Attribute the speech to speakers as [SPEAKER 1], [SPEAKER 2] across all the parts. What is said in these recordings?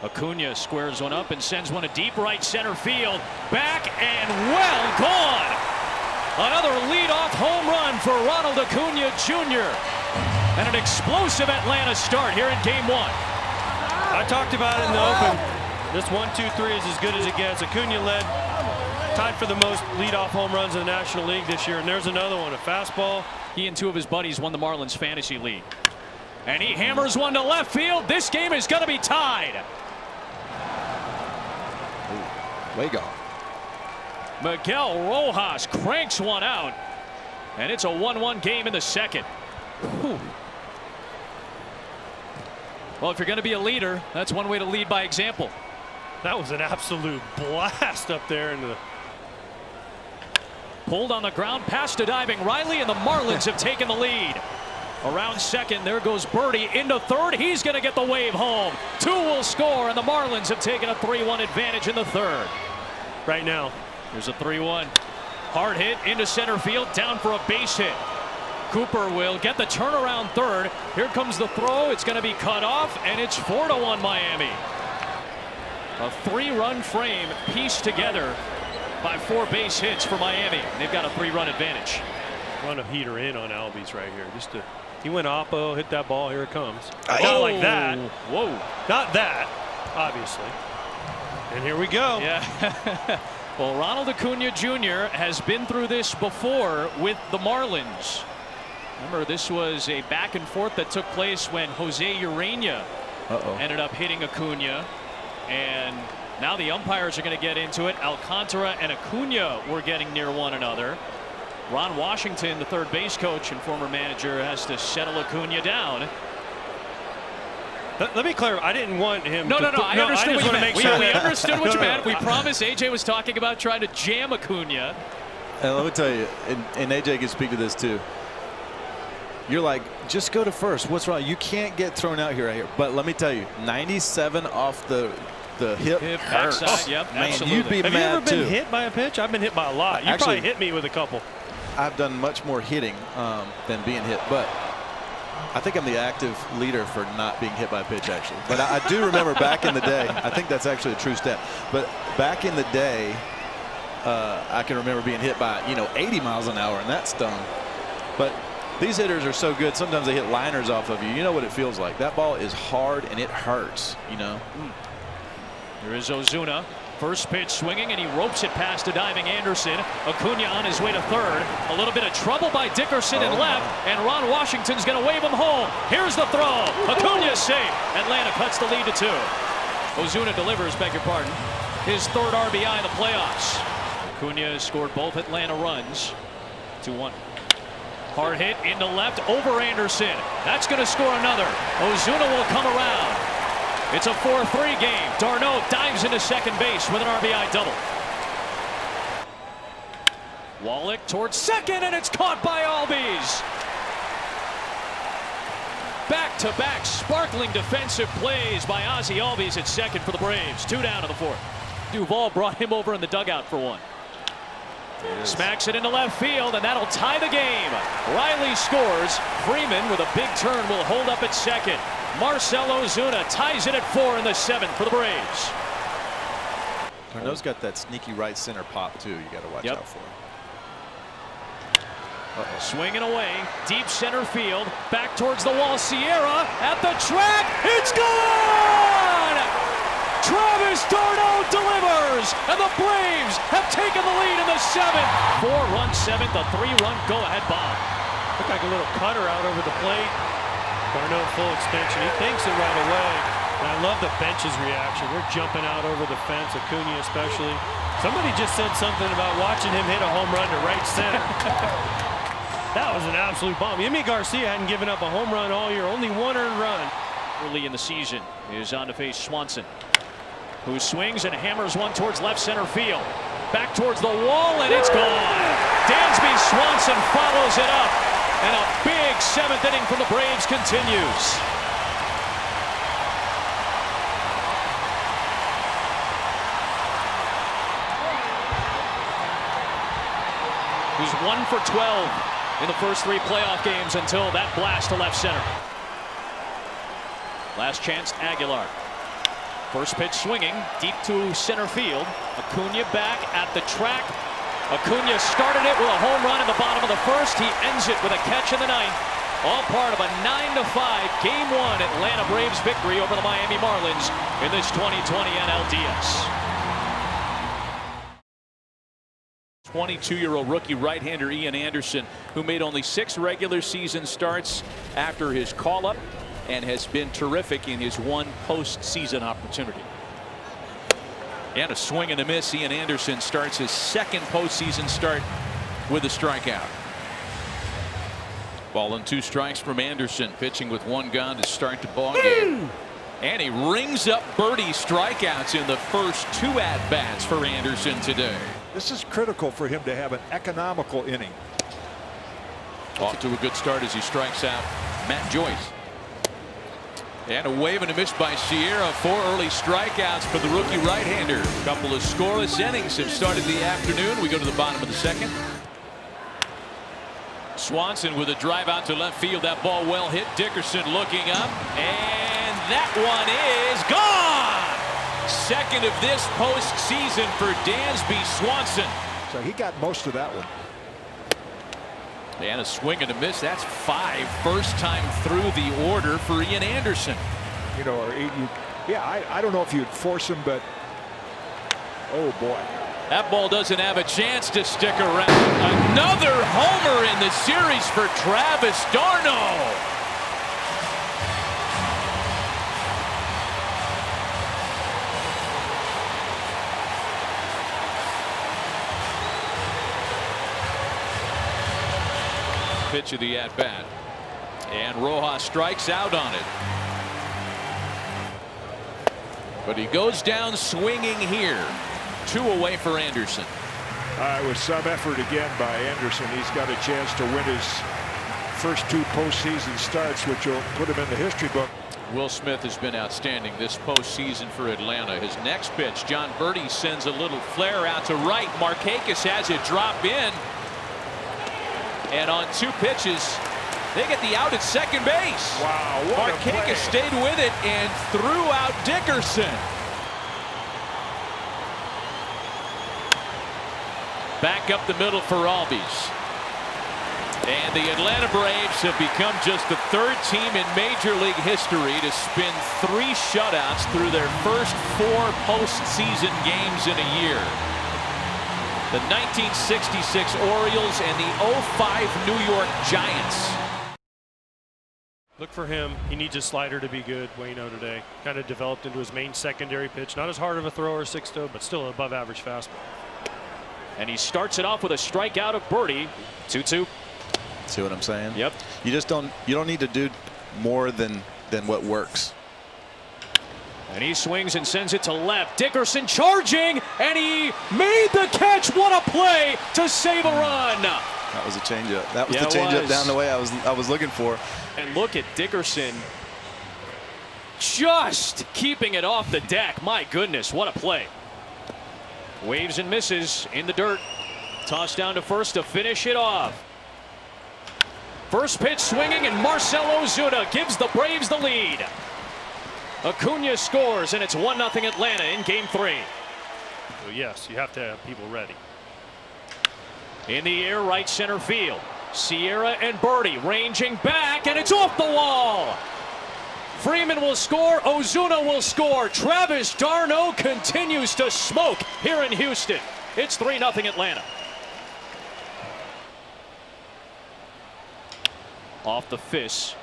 [SPEAKER 1] Acuna squares one up and sends one to deep right center field. Back and well gone. Another leadoff home run for Ronald Acuna Jr. And an explosive Atlanta start here in Game 1.
[SPEAKER 2] I talked about it in the open. This 1-2-3 is as good as it gets. Acuna led, tied for the most leadoff home runs in the National League this year. And there's another one, a fastball.
[SPEAKER 1] He and two of his buddies won the Marlins Fantasy League. And he hammers one to left field. This game is going to be tied.
[SPEAKER 3] Ooh, way gone.
[SPEAKER 1] Miguel Rojas cranks one out. And it's a 1-1 game in the second. Whew. Well, if you're going to be a leader, that's one way to lead by example.
[SPEAKER 2] That was an absolute blast up there into the...
[SPEAKER 1] Pulled on the ground past a diving Riley, and the Marlins have taken the lead. Around second, there goes Birdie into third. He's going to get the wave home. Two will score, and the Marlins have taken a 3-1 advantage in the third.
[SPEAKER 2] Right now.
[SPEAKER 1] Here's a 3-1. Hard hit into center field, down for a base hit. Cooper will get the turnaround third. Here comes the throw. It's going to be cut off, and it's 4-1 Miami. A 3-run frame pieced together by 4 base hits for Miami. They've got a 3-run advantage.
[SPEAKER 2] Run a heater in on Albies right here. He went oppo, hit that ball. Here it comes. Not like that.
[SPEAKER 1] Whoa.
[SPEAKER 2] Not that, obviously. And here we go.
[SPEAKER 1] Yeah. Well, Ronald Acuna Jr. has been through this before with the Marlins. Remember, this was a back and forth that took place when Jose Urena ended up hitting Acuna. And now the umpires are going to get into it. Alcantara and Acuna were getting near one another. Ron Washington, the third base coach and former manager, has to settle Acuna down.
[SPEAKER 2] Let me clarify. I didn't want him
[SPEAKER 1] No,
[SPEAKER 2] to...
[SPEAKER 1] I understood what you meant. We understood what you
[SPEAKER 2] No.
[SPEAKER 1] meant. We promised AJ was talking about trying to jam Acuna.
[SPEAKER 3] And let me tell you, and AJ can speak to this too. You're like, just go to first. What's wrong? You can't get thrown out here right here. But let me tell you, 97 off the hip
[SPEAKER 1] backside.
[SPEAKER 3] hurts.
[SPEAKER 1] Yep,
[SPEAKER 3] Man,
[SPEAKER 1] absolutely.
[SPEAKER 3] you'd be
[SPEAKER 2] Have
[SPEAKER 3] mad
[SPEAKER 2] you ever been
[SPEAKER 3] too.
[SPEAKER 2] hit by a pitch? I've been hit by a lot. You
[SPEAKER 3] Actually,
[SPEAKER 2] probably hit me with a couple.
[SPEAKER 3] I've done much more hitting than being hit, but I think I'm the active leader for not being hit by a pitch, actually. But I do remember back in the day, I think that's actually a true stat. But back in the day, I can remember being hit by 80 miles an hour, and that stung. But these hitters are so good. Sometimes they hit liners off of you. You know what it feels like. That ball is hard and it hurts.
[SPEAKER 1] Here is Ozuna. First pitch swinging, and he ropes it past a diving Anderson. Acuna on his way to third. A little bit of trouble by Dickerson in left, and Ron Washington's going to wave him home. Here's the throw. Acuna's safe. Atlanta cuts the lead to 2. Ozuna delivers, beg your pardon, his third RBI in the playoffs. Acuna scored both Atlanta runs. 2-1. Hard hit into left over Anderson. That's going to score another. Ozuna will come around. It's a 4-3 game. Darno dives into second base with an RBI double. Wallach towards second, and it's caught by Albies. Back-to-back sparkling defensive plays by Ozzie Albies at second for the Braves. 2 down to the 4th. Duvall brought him over in the dugout for one. Smacks it into left field, and that'll tie the game. Riley scores. Freeman with a big turn will hold up at second. Marcell Ozuna ties it at 4 in the 7th for the Braves.
[SPEAKER 3] Darno's got that sneaky right center pop too. You got to watch out for.
[SPEAKER 1] Swinging away, deep center field, back towards the wall. Sierra at the track. It's gone! Travis d'Arnaud delivers, and the Braves have taken the lead in the 7th. 4-run 7th, a 3-run go-ahead bomb.
[SPEAKER 2] Looked like a little cutter out over the plate. D'Arnaud full extension. He thinks it right away. And I love the bench's reaction. They're jumping out over the fence, Acuna especially. Somebody just said something about watching him hit a home run to right center. That was an absolute bomb. Yimi Garcia hadn't given up a home run all year. Only 1 earned run.
[SPEAKER 1] Early in the season is on to face Swanson, who swings and hammers one towards left center field. Back towards the wall, and it's gone. Dansby Swanson follows it up, and a big 7th inning from the Braves continues. He's 1 for 12 in the first 3 playoff games until that blast to left center. Last chance, Aguilar. First pitch swinging deep to center field. Acuna back at the track. Acuna started it with a home run in the bottom of the first. He ends it with a catch in the ninth. All part of a 9-5 Game 1 Atlanta Braves victory over the Miami Marlins in this 2020 NLDS.
[SPEAKER 4] 22-year-old rookie right-hander Ian Anderson, who made only 6 regular season starts after his call-up and has been terrific in his one postseason opportunity. And a swing and a miss. Ian Anderson starts his second postseason start with a strikeout. Ball and 2 strikes from Anderson, pitching with 1 gone to start the ball game. And he rings up birdie strikeouts in the first 2 at-bats for Anderson today.
[SPEAKER 5] This is critical for him to have an economical inning.
[SPEAKER 4] Off to a good start as he strikes out Matt Joyce. And a wave and a miss by Sierra. 4 early strikeouts for the rookie right-hander. A couple of scoreless innings have started the afternoon. We go to the bottom of the second. Swanson with a drive out to left field. That ball well hit. Dickerson looking up, and that one is gone. Second of this postseason for Dansby Swanson.
[SPEAKER 5] So he got most of that one.
[SPEAKER 4] And a swing and a miss. That's 5 first time through the order for Ian Anderson.
[SPEAKER 5] You know, I don't know if you'd force him, but oh boy.
[SPEAKER 4] That ball doesn't have a chance to stick around. Another homer in the series for Travis d'Arnaud. Pitch of the at-bat. And Rojas strikes out on it. But he goes down swinging here. 2 away for Anderson.
[SPEAKER 5] With some effort again by Anderson, he's got a chance to win his first 2 postseason starts, which will put him in the history book.
[SPEAKER 4] Will Smith has been outstanding this postseason for Atlanta. His next pitch, John Birdie sends a little flare out to right. Markakis has it drop in. And on 2 pitches, they get the out at second base.
[SPEAKER 5] Wow, what a play.
[SPEAKER 4] Markakis stayed with it and threw out Dickerson. Back up the middle for Albies. And the Atlanta Braves have become just the 3rd team in Major League history to spin 3 shutouts through their first 4 postseason games in a year. The 1966 Orioles and the 05 New York Giants.
[SPEAKER 2] Look for him. He needs a slider to be good. Waino today kind of developed into his main secondary pitch. Not as hard of a thrower, 6-0, but still above average fastball.
[SPEAKER 1] And he starts it off with a strikeout of Birdie. 2-2.
[SPEAKER 3] See what I'm saying?
[SPEAKER 1] Yep.
[SPEAKER 3] You just don't need to do more than what works.
[SPEAKER 1] And he swings and sends it to left. Dickerson charging, and he made the catch. What a play to save a run.
[SPEAKER 3] That was a changeup. That was the changeup down the way I was looking for.
[SPEAKER 1] And look at Dickerson just keeping it off the deck. My goodness, what a play. Waves and misses in the dirt. Tossed down to first to finish it off. First pitch swinging, and Marcell Ozuna gives the Braves the lead. Acuna scores, and it's 1-0 Atlanta in Game 3.
[SPEAKER 2] So yes, you have to have people ready.
[SPEAKER 1] In the air, right center field. Sierra and Birdie ranging back, and it's off the wall. Freeman will score. Ozuna will score. Travis d'Arnaud continues to smoke here in Houston. It's 3-0 Atlanta. Off the fist.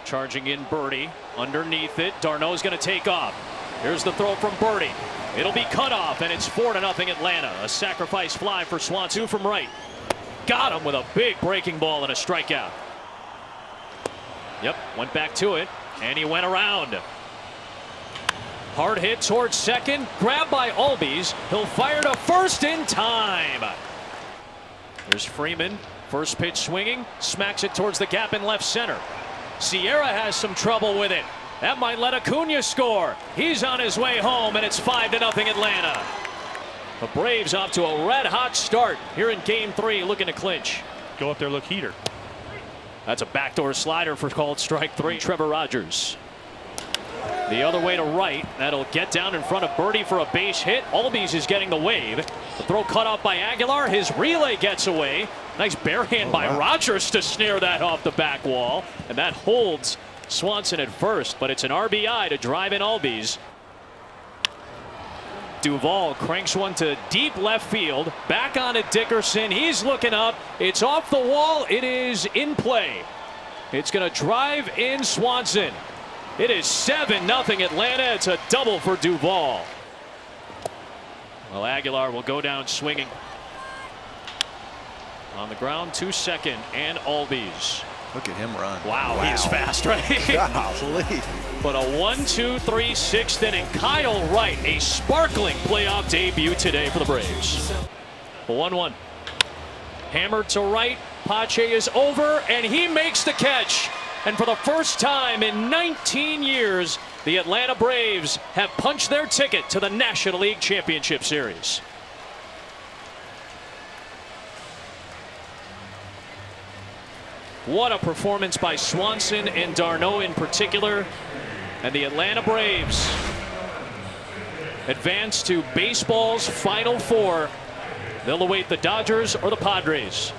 [SPEAKER 1] Charging in Birdie. Underneath it. d'Arnaud's going to take off. Here's the throw from Birdie. It'll be cut off, and it's 4-0 Atlanta. A sacrifice fly for Swanson from right. Got him with a big breaking ball and a strikeout. Yep, went back to it, and he went around. Hard hit towards second, grabbed by Albies. He'll fire to first in time. Here's Freeman, first pitch swinging, smacks it towards the gap in left center. Sierra has some trouble with it. That might let Acuna score. He's on his way home, and it's 5-0 Atlanta. The Braves off to a red-hot start here in Game 3, looking to clinch.
[SPEAKER 2] Go up there, look, heater.
[SPEAKER 1] That's a backdoor slider for called strike 3. Trevor Rogers. The other way to right. That'll get down in front of Birdie for a base hit. Albies is getting the wave. The throw cut off by Aguilar. His relay gets away. Nice barehand by Rogers to snare that off the back wall. And that holds Swanson at first. But it's an RBI to drive in Albies. Duvall cranks one to deep left field. Back on to Dickerson. He's looking up. It's off the wall. It is in play. It's going to drive in Swanson. It is 7-0 Atlanta. It's a double for Duvall. Well, Aguilar will go down swinging. On the ground to second, and Albies.
[SPEAKER 3] Look at him run.
[SPEAKER 1] Wow, he is fast, right?
[SPEAKER 3] Golly.
[SPEAKER 1] But a 1-2-3 6th inning. Kyle Wright, a sparkling playoff debut today for the Braves. 1-1. Hammered to right. Pache is over, and he makes the catch. And for the first time in 19 years, the Atlanta Braves have punched their ticket to the National League Championship Series. What a performance by Swanson and d'Arnaud in particular. And the Atlanta Braves advance to baseball's Final Four. They'll await the Dodgers or the Padres.